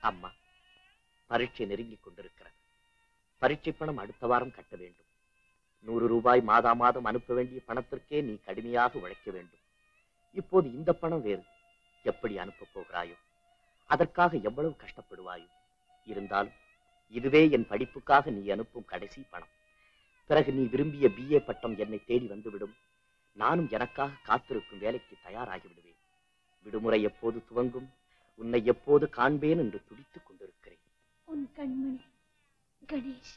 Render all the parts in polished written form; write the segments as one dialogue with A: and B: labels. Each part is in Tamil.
A: அம்மா, பரீட்சை நெருங்கிக் கொண்டிருக்கிறது. பரீட்சை பணம் அடுத்த வாரம் கட்ட வேண்டும். 100 ரூபாய் மாதா மாதம் அனுப்ப வேண்டிய பணத்திற்கே நீ கடுமையாக உழைக்க வேண்டும். இப்போது இந்த பணம் வேறு. எப்படி அனுப்ப போகிறாயோ, அதற்காக எவ்வளவு கஷ்டப்படுவாயோ. இருந்தாலும் இதுவே என் படிப்புக்காக நீ அனுப்பும் கடைசி பணம். பிறகு நீ விரும்பிய BA பட்டம் என்னை தேடி வந்துவிடும். நானும் எனக்காக காத்திருக்கும் வேலைக்கு தயாராகி விடுவேன். விடுமுறை எப்போது துவங்கும், உன்னை எப்போது காண்பேன் என்று துடித்துக் கொண்டிருக்கிறேன்.
B: உன் கண்மணி கணேஷ்.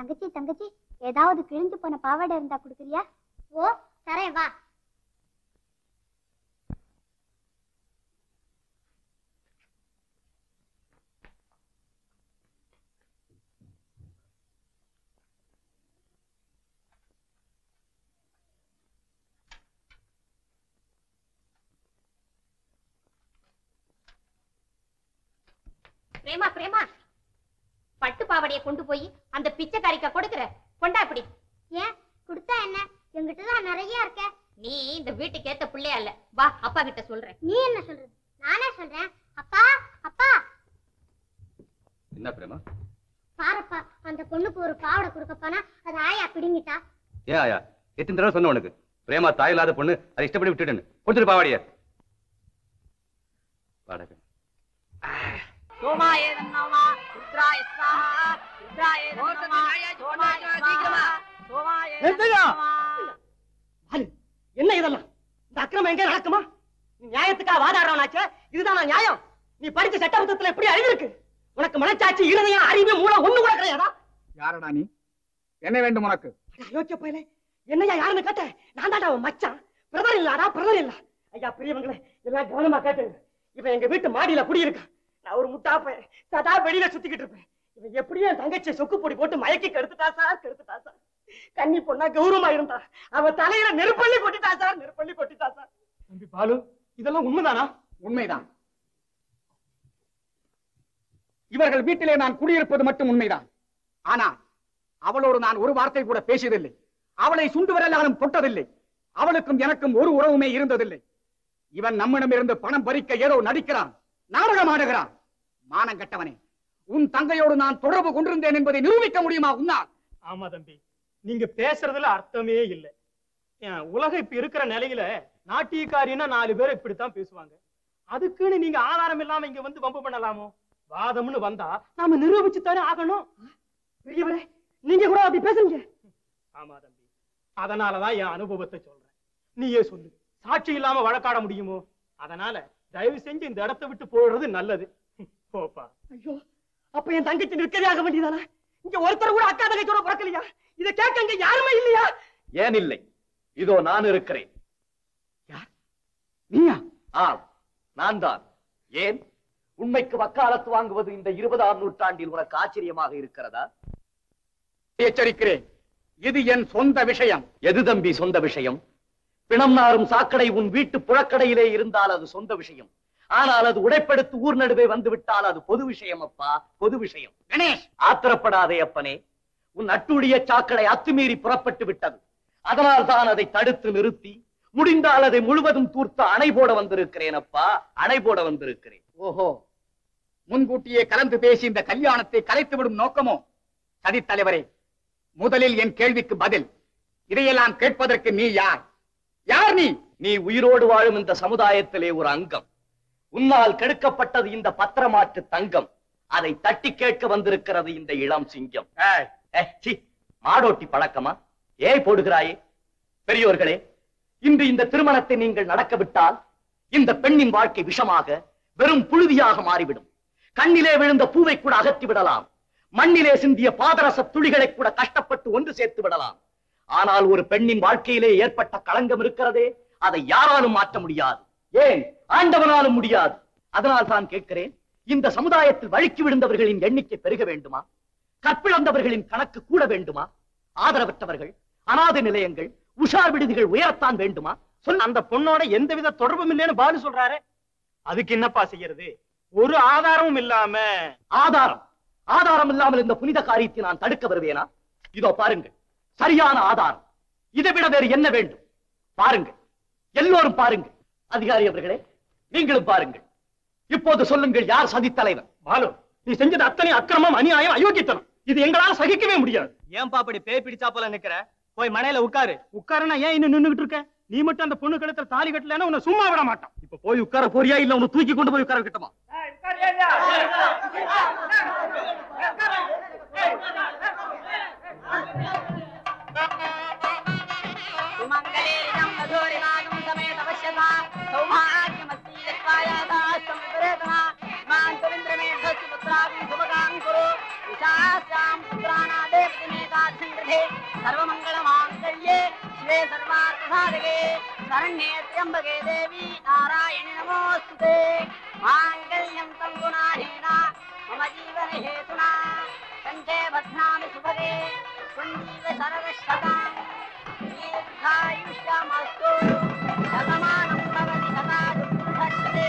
C: தங்கச்சி தங்கச்சி, ஏதாவது கிழிஞ்சு போன பாவாடை இருந்தா கொடுக்குறியா? ஓ தரேன், வா.
D: பிரேமா பிரேமா, பட்டு பாவடையை கொண்டு போய் அந்த பிச்சைக்காரிக்க கொடுக்குற. கொண்டா இப்படி.
C: ஏன் கொடுத்தா என்ன? எங்கிட்டதான் நிறைய இருக்க.
D: நீ இந்த வீட்டுக்கு ஏத்த பிள்ளையா இல்ல. வா, அப்பா கிட்ட சொல்றேன்.
C: நீ என்ன சொல்றது? நானே சொல்றேன். அப்பா அப்பா.
E: என்ன பிரேமா?
C: பாருப்பா, அந்த பொண்ணுக்கு ஒரு பாவடை கொடுக்க போனா அது ஆயா பிடிங்கிட்டா.
E: ஏன் ஆயா, எத்தனை தடவை சொன்ன உனக்கு? பிரேமா தாய் இல்லாத பொண்ணு, அதை இஷ்டப்படி விட்டுட்டேன்னு. கொடுத்துட்டு பாவாடிய பாடக.
F: என்ன இதெல்லாம்? இந்த அக்கிரமம் எங்க நடக்குமா? நீ நியாயத்துக்காக வாதாடுறவனாச்சே. இதுதான் நியாயம்? நீ படிச்ச சட்டபுத்தத்துல எப்படி அறிவிருக்கு? உனக்கு மனச்சாட்சி, இருதயம், அறிவு, மூலம் ஒண்ணு கூட கிடையாதா?
G: யாரடா நீ? என்ன வேண்டும் உனக்கு?
F: யோசிச்ச போயில என்னையா யாருன்னு கேட்ட? நான் தாண்டா அவன் மச்சான். பிரதர் இல்லாடா, பிரதர் இல்ல. ஐயா பெரியவங்களே, எல்லாம் கவனமா கேட்டுங்க. இவன் எங்க வீட்டு மாடியில குடியிருக்கான். நான் ஒரு முட்டா பையன், சதா வெளியில சுத்திக்கிட்டு இருப்பேன். இவன் எப்படியும் என் தங்கச்சியை சொக்கு பொடி போட்டு மயக்கி கெடுத்துட்டா சார், கெடுத்துட்டா சார். கன்னி பொண்ணா கௌரவமா இருந்தா அவன் தலையில நெருப்பள்ளி கொட்டிட்டா சார், நெருப்பள்ளி கொட்டிட்டா சார்.
H: தம்பி பாலு, இதெல்லாம் உண்மைதானா?
G: உண்மைதான். இவர்கள் வீட்டிலே நான் குடியிருப்பது மட்டும் உண்மைதான். ஆனா அவளோடு நான் ஒரு வார்த்தை கூட பேசியதில்லை. அவளை சுண்டு வரலாலும் தொட்டதில்லை. அவளுக்கும் எனக்கும் ஒரு உறவுமே இருந்ததில்லை. இவன் நம்மிடமிருந்து பணம் பறிக்க ஏதோ நடிக்கிறான், நாடகம் ஆடுகிறான். மானம் கட்டவனே, உன் தங்கையோடு நான் தொடர்பு கொண்டிருந்தேன் என்பதை நிரூபிக்க முடியுமா உன்னால்?
H: ஆமா தம்பி, நீங்க பேசுறதுல அர்த்தமே இல்லை. உலகம் இப்ப இருக்கிற நிலையில நாட்டியக்காரின்னா 4 பேர் இப்படித்தான் பேசுவாங்க. அதுக்குன்னு நீங்க ஆதாரம் இல்லாம இங்க வந்து வம்பு பண்ணலாமோ? வாதம்னு வந்தா நாம நிரூபிச்சுத்தானே ஆகணும்.
F: பெரியவரே, நீங்க கூட அப்படி பேசுறீங்க.
H: ஆமா தம்பி, அதனாலதான் என் அனுபவத்தை சொல்றேன். நீயே சொல்லு, சாட்சி இல்லாம வழக்காட முடியுமோ? அதனால தயவு செஞ்சு இந்த இடத்தை விட்டு போயிடுறது நல்லது. போப்பா.
F: ஐயோ, அப்ப என் தங்கச்சி நிற்கவே ஆக வேண்டியதானே? இங்க ஒருத்தர் கூட அக்கா தங்கச்சியோட பிறக்கலையா? இதை கேட்க இங்க யாருமே இல்லையா?
A: ஏன் இல்லை? இதோ நான் இருக்கிறேன்.
F: யார்? நீயா?
A: ஆம், நான் தான். ஏன், உண்மைக்கு வக்காலத்து வாங்குவது இந்த 20ஆம் நூற்றாண்டில் உனக்கு ஆச்சரியமாக இருக்கிறதா?
G: எச்சரிக்கிறேன், இது என் சொந்த விஷயம்.
A: எது தம்பி சொந்த விஷயம்? பிணம் நாரும் சாக்கடை உன் வீட்டு புழக்கடையிலே இருந்தால் அது சொந்த விஷயம். ஆனால் அது உடைப்படுத்து ஊர் நடுவே வந்து விட்டால் அது பொது விஷயம். அப்பா, பொது விஷயம்.
G: கணேஷ்,
A: ஆத்திரப்படாதே அப்பனே. உன் அட்டுடைய சாக்கடை அத்துமீறி புறப்பட்டு விட்டது. அதனால் தான் அதை தடுத்து நிறுத்தி முடிந்தால் அதை முழுவதும் தூர்த்து அணை போட வந்திருக்கிறேன். அப்பா, அணை போட வந்திருக்கிறேன்.
G: ஓஹோ, முன்கூட்டியே கலந்து பேசி இந்த கல்யாணத்தை கலைத்துவிடும் நோக்கமோ? சதி தலைவரே, முதலில் என் கேள்விக்கு பதில். இதையெல்லாம் கேட்பதற்கு நீ யார்? யார் நீ?
A: நீ உயிரோடு வாழும் இந்த சமுதாயத்திலே ஒரு அங்கம். உன்னால் கெடுக்கப்பட்டது இந்த பத்திரமாற்று தங்கம். அதை தட்டி கேட்க வந்திருக்கிறது இந்த இளம் சிங்கம். மாடோட்டி பழக்கமா? ஏய் போடுகிறாயே? பெரியோர்களே, இன்று இந்த திருமணத்தை நீங்கள் நடக்க விட்டால் இந்த பெண்ணின் வாழ்க்கை விஷமாக வெறும் புழுதியாக மாறிவிடும். கண்ணிலே விழுந்த பூவை கூட அகற்றி விடலாம். மண்ணிலே சிந்திய பாதரச துளிகளை கூட கஷ்டப்பட்டு ஒன்று சேர்த்து விடலாம். ஆனால் ஒரு பெண்ணின் வாழ்க்கையிலே ஏற்பட்ட களங்கம் இருக்கிறதே, அதை யாராலும் மாற்ற முடியாது. ஏன், ஆண்டவனாலும் முடியாது. அதனால் தான் கேட்கிறேன், இந்த சமுதாயத்தில் வழுக்கி விழுந்தவர்களின் எண்ணிக்கை பெருக வேண்டுமா? கற்பிழந்தவர்களின் கணக்கு கூட வேண்டுமா? ஆதரவற்றவர்கள், அனாதை நிலையங்கள், உஷார் விடுதிகள் உயரத்தான் வேண்டுமா?
H: சொல். அந்த பொண்ணோட எந்தவித தொடர்பும் இல்லைன்னு பாலு சொல்றாரு. அதுக்கு என்னப்பா செய்யறது? ஒரு ஆதாரமும் இல்லாம.
A: ஆதாரம் இல்லாமல் இந்த புனித காரியத்தை நான் தடுக்க வருவேனா? இதோ பாருங்கள், சரியான ஆதாரம். இதை விட வேறு என்ன வேண்டும்? பாருங்கள், எல்லோரும் பாருங்கள். அதிகாரி அவர்களே, நீங்களும் பாருங்கள். இப்போது சொல்லுங்கள், யார் சதி தலைவர்?
H: பாலு, நீ செஞ்சது அத்தனை அக்கிரமம், அநியாயம், அயோக்கியத்தனம். இது எங்களால சகிக்கவே முடியாது.
F: ஏன்பா அப்படி பேய் பிடிச்சா போல நிக்கிற? போய் மனையில உட்காரு.
H: உட்காரனா ஏன் இன்னும் நின்னுகிட்டு இருக்க? நீ மட்டும் அந்த பொண்ணு கழுத்துல தாலி கட்டலன்னா உன்னை சும்மா விட மாட்டான்.
A: இப்ப போய் உட்கார போறியா, இல்ல உன்னை தூக்கி கொண்டு போய் உட்கார விட்டமா?
I: सर्वमंगलमांगल्ये शिवे सर्वार्थसाधके शरण्ये त्र्यंबके देवी नारायणि नमोस्तुते मांगल्यं तंगुनानेन मम जीवन हेतुना कंठे बध्नामि सुभगे संजीव शरदशतं दीर्घायुष्यमस्तु शतमानं भवति सदा दुःखस्ते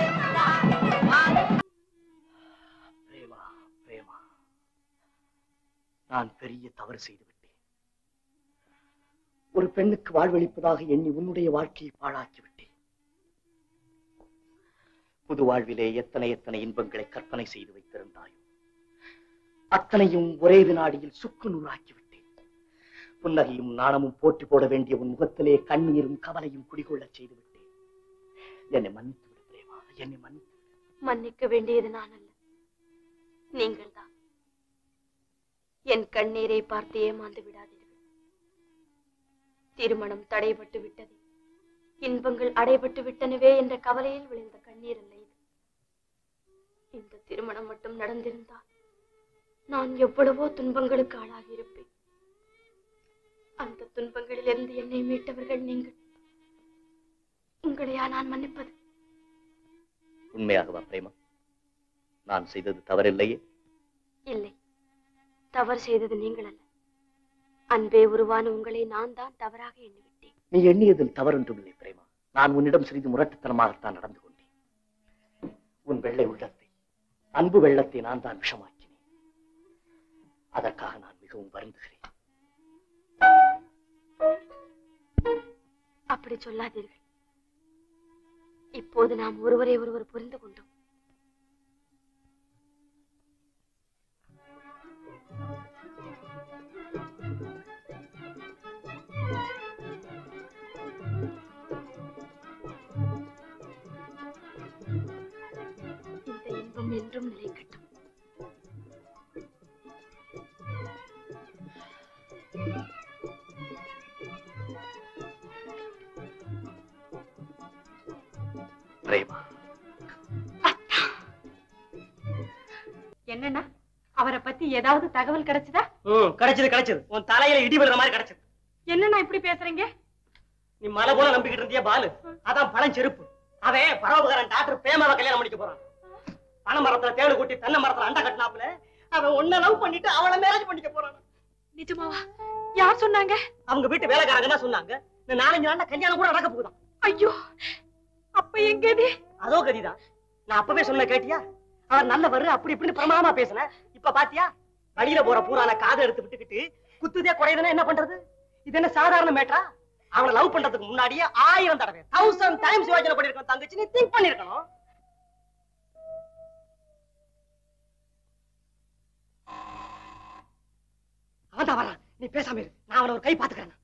A: பிரேமா, நான் பெரிய தவறு செய்து விட்டேன். ஒரு பெண்ணுக்கு வாழ்வளிப்பதாக எண்ணி உன்னுடைய வாழ்க்கையை பாழாக்கி விட்டேன். புது வாழ்விலே எத்தனை இன்பங்களை கற்பனை செய்து வைத்திருந்தாயோ அத்தனையும் ஒரே வினாடியில் சுக்கு நூறாக்கி விட்டேன். புன்னகையும் நாணமும் போட்டி போட வேண்டிய உன் முகத்திலே கண்ணீரும் கவலையும் குடிகொள்ளச் செய்து விட்டேன். என்னை மன்னித்து விடு பிரேமா, என்னை மன்னித்து விடு.
B: மன்னிக்க வேண்டியது நான் அல்ல, நீங்கள் தான். என் கண்ணீரை பார்த்து ஏமாந்து விடாதீர்கள். திருமணம் தடைபட்டு விட்டது, இன்பங்கள் அடைபட்டு விட்டனவே என்ற கவலையில் விளைந்த கண்ணீர் அல்ல இது. இந்த திருமணம் மட்டும் நடந்திருந்தால் நான் எவ்வளவோ துன்பங்களுக்கு ஆளாகி இருப்பேன். அந்த துன்பங்களிலிருந்து என்னை மீட்டவர்கள் நீங்கள். உங்களையா நான் மன்னிப்பது?
A: உண்மையாகவா பிரேமா? நான் செய்தது தவறில்லையே?
B: இல்லை, தவறு செய்தது நீங்கள் அல்ல. அன்பே உருவான உங்களை நான் தான் தவறாக எண்ணிவிட்டேன்.
A: நீ எண்ணியதில் தவறொன்றுமில்லை பிரேமா. நான் உன்னிடம் சிறிது முரட்டுத்தனமாகத்தான் நடந்து கொண்டேன். உன் வெள்ளை உள்ளத்தை, அன்பு வெள்ளத்தை நான் தான் விஷமாக்கினேன். அதற்காக நான் மிகவும் வருந்துகிறேன்.
B: அப்படி சொல்லாதீர்கள். இப்போது நாம் ஒருவரை ஒருவர் புரிந்து கொண்டோம். இந்த இன்பம் என்றும் நிலைக்கட்டும்.
A: பிரேமா,
D: என்னன்னா அவரை பத்தி ஏதாவது தகவல் கிடைச்சதா?
F: கிடைச்சது. உன் தலையில இடி விடுற மாதிரி கிடைச்சது.
D: என்னன்னா இப்படி பேசுறீங்க?
F: நீ மலை போல நம்பிக்கிட்டு இருந்தியா பாலு? அதான் பழம் செருப்பு. அவன் பரோபகாரன் டாக்டர் பிரேமாவை கல்யாணம் பண்ணிக்க போறான். பனை மரத்துல தேடு கூட்டி தென்னை மரத்துல அண்டை கட்டினாப்புல அவன் ஒன்ன லவ் பண்ணிட்டு அவளை மேரேஜ் பண்ணிக்க போறான்.
D: நிஜமாவா? யார் சொன்னாங்க?
F: அவங்க வீட்டு வேலைக்காரங்க தான் சொன்னாங்க. இந்த 4-5 நாள்ல கல்யாணம் கூட நடக்க போகுதான்.
D: ஐயோ, அப்ப எங்கடி?
F: அதோ கதிதான். நான் அப்பவே சொன்ன கேட்டியா? அவர் நல்லவர் அப்படி இப்படின்னு பிரமாதமா பேசின. இப்ப பாத்தியா? வழியில போற பூரான காதை எடுத்து விட்டுக்கிட்டு குத்துதே குறையுதுன்னா என்ன பண்றது? இது என்ன சாதாரண மேட்டரா? அவனை லவ் பண்றதுக்கு முன்னாடியே 1000 தடவை 1000 டைம்ஸ் யோசனை பண்ணிருக்கணும் தங்கச்சி. நீ திங்க் பண்ணிருக்கணும். அவன் வரான். நீ பேசாம இரு. நான் அவனை ஒரு கை பாத்துக்கிறேன்.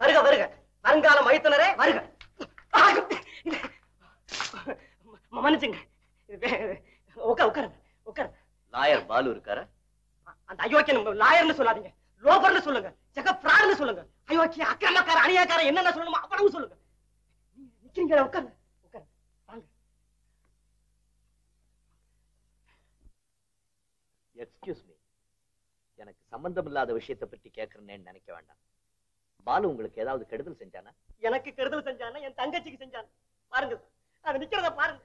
F: வருக வருக, வருங்கால மைத்துனரே வருக. மன்னிச்சுங்க. உட்காருங்க.
A: லாயர் பாலு இருக்காரு?
F: அந்த அயோக்கியன் லாயர்னு சொல்லாதீங்க, லோபர்னு சொல்லுங்க, ஜெகப்ராட்னு சொல்லுங்க. அயோக்கிய அக்கிரமக்கார அநியாயக்கார என்னென்ன சொல்லணுமோ அவ்வளவு சொல்லுங்க. நிக்கிறீங்க, உட்காருங்க. வாங்க.
A: எக்ஸ்கியூஸ் மீ, எனக்கு சம்பந்தம் இல்லாத விஷயத்தை பற்றி கேட்கறேன்னு நினைக்க வேண்டாம். பாலு உங்களுக்கு ஏதாவது கெடுதல் செஞ்சானா?
F: எனக்கு கெடுதல் செஞ்சானா என் தங்கச்சிக்கு செஞ்சான். பாருங்க சார், அது நிக்கிறத பாருங்க.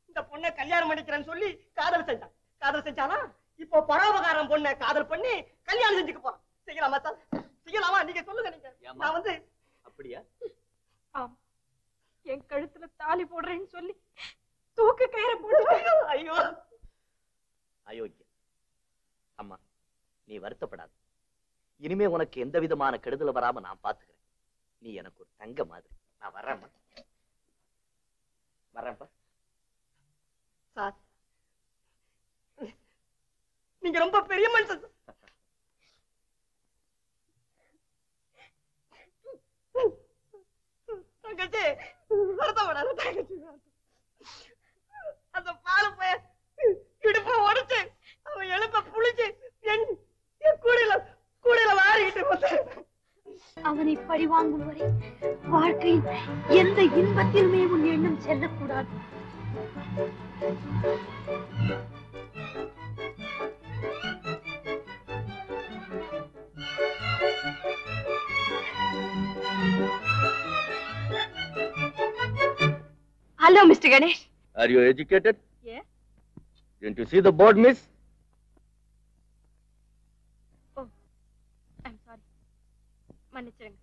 F: இந்த பொண்ணை கல்யாணம் பண்ணிக்கிறேன்னு சொல்லி காதல் செஞ்சான். காதல் செஞ்சானா இப்போ பரோபகாரம் பொண்ணை காதல் பண்ணி கல்யாணம் செஞ்சுக்க போறான். செய்யலாமா சார்? செய்யலாமா? நீங்க சொல்லுங்க. நீங்க நான் வந்து
A: அப்படியா?
B: ஆம், என் கழுத்துல தாலி போடுறேன்னு சொல்லி தூக்கு கயிறை போட்டு.
F: ஐயோ
A: அயோக்கிய அம்மா, நீ வருத்தப்படாத. இனிமே உனக்கு எந்த விதமான கெடுதல் வராம நான் பாத்துக்கிறேன். நீ எனக்கு ஒரு தங்க மாதிரி. நான் வர்றேம்மா. வரேன்ப்பா.
F: சார், நீங்க ரொம்ப பெரிய மனுஷன். தங்கச்சி வருத்தப்படாத தங்கச்சி. அந்த பாலு போய் இடுப்ப உடைச்சு அவன் எழுப்ப புளிச்சு என் கூடையில வாரிக்கிட்டு
B: அவனை பழிவாங்கும் வரை வாழ்க்கையில் எந்த இன்பத்திலுமே உன் எண்ணம் செல்லக்கூடாது. Hello, Mr. Ganesh.
A: Are you educated?
B: Yes.
A: Didn't you see the board, miss?
B: Oh, I'm sorry. மன்னிச்சிடுங்க,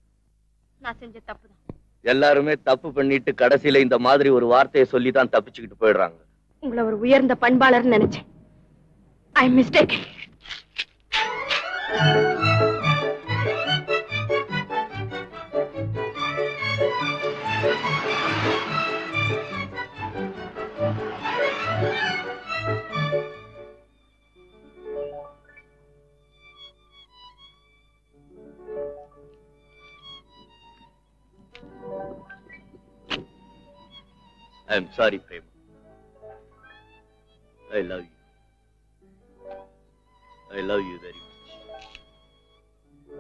B: நான் செஞ்ச தப்புதான்.
A: எல்லாருமே தப்பு பண்ணிட்டு கடைசியில இந்த மாதிரி ஒரு வார்த்தையை சொல்லி தான் தப்பிச்சுக்கிட்டு போயிடுறாங்க.
B: உங்களை ஒரு உயர்ந்த பண்பாளர் நினைச்சேன். ஐ mistake.
A: I'm sorry, Prema. I love you. I love you very much.